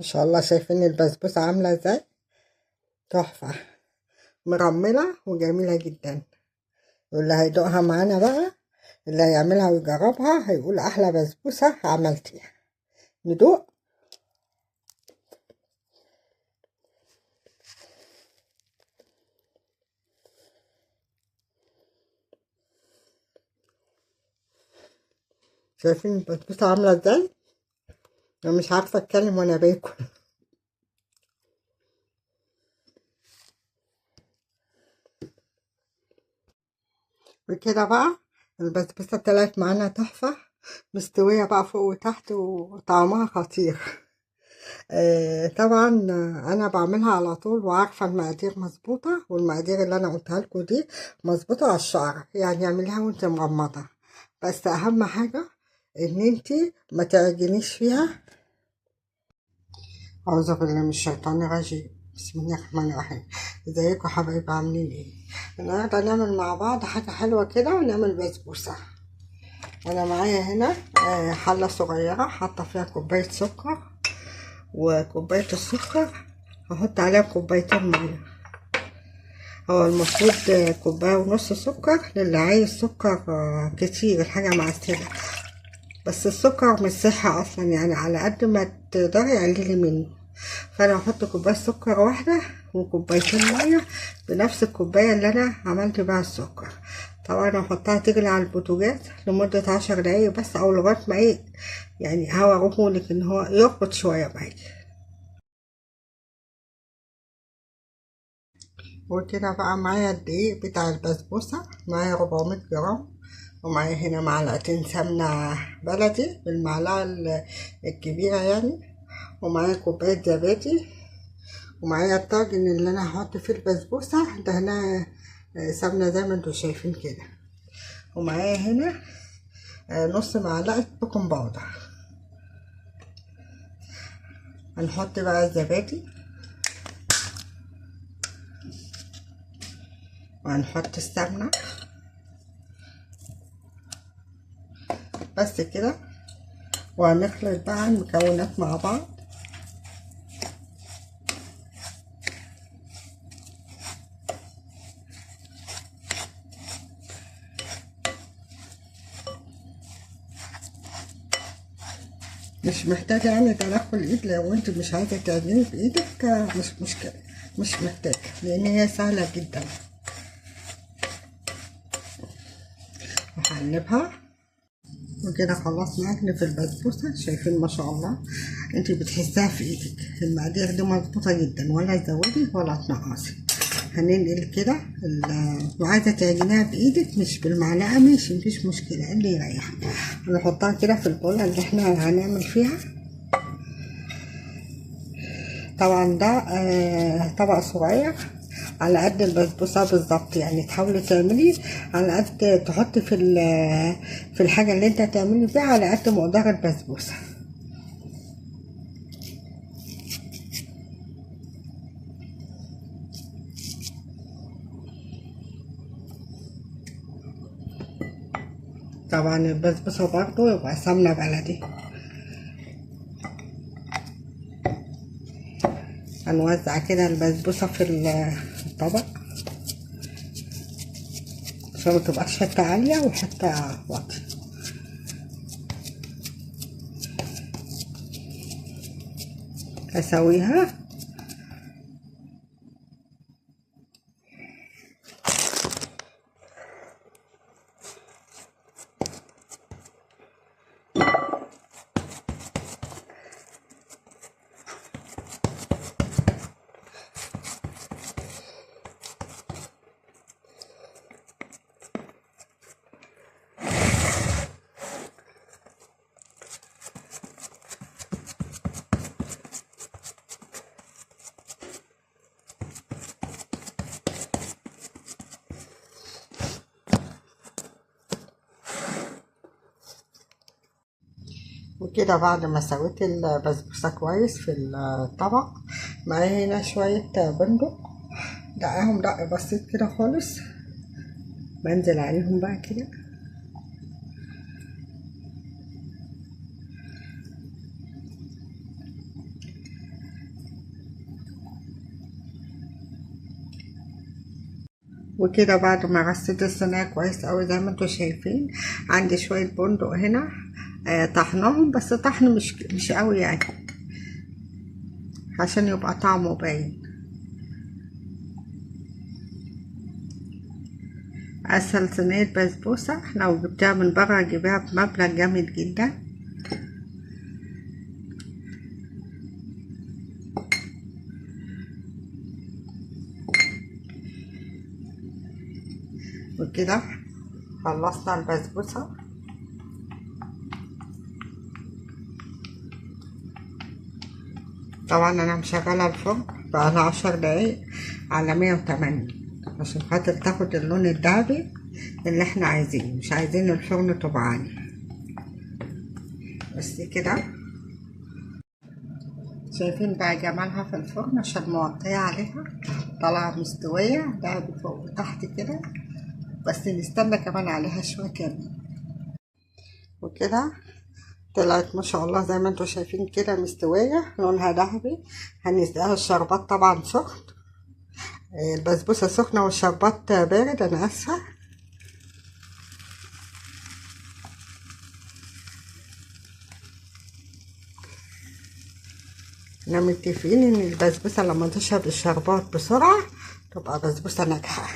ما شاء الله، شايفين البسبوسة عاملة ازاي؟ تحفة، مرملة وجميلة جدا. واللي هيدوقها معانا بقى، اللي هيعملها ويجربها هيقول أحلى بسبوسة عملتيها. ندوق. شايفين البسبوسة عاملة ازاي؟ أنا مش عارفة أتكلم وأنا باكل. وكده بقى البسبوسة طلعت معانا تحفة، مستوية بقى فوق وتحت وطعمها خطير. طبعا. انا بعملها على طول وعارفه المقادير مظبوطه، والمقادير اللي انا قلتها لكم دي مظبوطه على الشعر، يعني اعمليها وانت مغمضه. بس اهم حاجه ان انت ما تعجنيش فيها. اعوذ بالله من الشيطان الرجيم، بسم الله الرحمن الرحيم. ازيكم حبايبي، عاملين ايه؟ النهارده نعمل مع بعض حاجه حلوه كده ونعمل بسبوسه. انا معايا هنا حله صغيره حاطه فيها كوبايه سكر، وكوبايه السكر هحط عليها كوبايتين ميه. هو المفروض كوباية ونص سكر للي عايز سكر كتير، الحاجة معسلة. بس السكر مش صحة أصلا، يعني على قد ما تقدري قللي منه. فأنا هحط كوباية سكر واحدة وكوبايتين مية بنفس الكوباية اللي أنا عملت بيها السكر. طبعا هحطها تغلي على البوتاجاز لمدة 10 دقايق بس، أو لغاية ما ايه، يعني هوريهولك إن هو يربط شوية معاكي. وكده بقى معايا الدقيق بتاع البسبوسة، معايا 400 جرام. ومعايا هنا معلقتين سمنة بلدي بالمعلقة الكبيرة يعني. ومعايا كوباية زبادي. ومعايا الطاجن اللي انا هحط فيه البسبوسة ده هنا سمنة زي ما انتوا شايفين كده. ومعايا هنا نص معلقة بيكنج باودر. هنحط بقى الزبادي، وهنحط السمنة بس كده. وهنخلط بقى المكونات مع بعض. مش محتاجة يعني تدخل ايد، لو انت مش عايزة تعجني بايدك مش مشكلة، مش محتاجة لان هي سهلة جدا. وهقلبها. وكده خلصنا عجن في البسبوسة، شايفين ما شاء الله. انت بتحسها في ايدك، المقادير دي مظبوطة جدا، ولا تزودي ولا تنقصي. هننقل كده لو عايزة تعجنيها بايدك مش بالمعلقة ماشي، مفيش مشكلة اللي يريحك. هنحطها كده في البولة اللي احنا هنعمل فيها. طبعا ده طبق صغير على قد البسبوسه بالظبط، يعني تحاولي تعملي على قد، تحطي في الحاجه اللي انت هتعملي بيها على قد مقدار البسبوسه. طبعا البسبوسه برضو يبقى سمنه بلدي. هنوزع كده البسبوسه في الطبق عشان متبقاش حته عاليه وحته واطيه. اسويها. وكده بعد ما سويت البسبوسه كويس في الطبق، معايا هنا شويه بندق، دقاهم دق بسيط كده خالص. بنزل عليهم بقى كده. وكده بعد ما غسلت الصينية كويس اوي زي ما انتوا شايفين، عندي شوية بندق هنا طحناهم، بس طحن مش قوي يعني عشان يبقى طعمه باين. اسهل صينية بسبوسة لو جبتها من بره تجيبها بمبلغ جامد جدا. وكده خلصنا البسبوسة. طبعا انا مشغلة الفرن بقالها 10 دقايق على 180 عشان خاطر تاخد اللون الذهبي اللي احنا عايزينه، مش عايزين الفرن تبقى عالي. بس كده شايفين بقى جمالها في الفرن عشان موطية عليها، طالعة مستوية ذهبي فوق وتحت كده، بس نستنى كمان عليها شوية كمان. وكده طلعت ما شاء الله زي ما انتوا شايفين كده مستوية، لونها ذهبي. هنسقيها الشربات طبعا سخن، البسبوسة سخنة والشربات بارد، انا اسفة. احنا متفقين ان البسبوسة لما تشرب الشربات بسرعة تبقى بسبوسة ناجحة،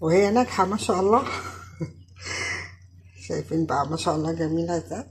وهي ناجحة ما شاء الله. شايفين بقى ما شاء الله جميلة ازاي.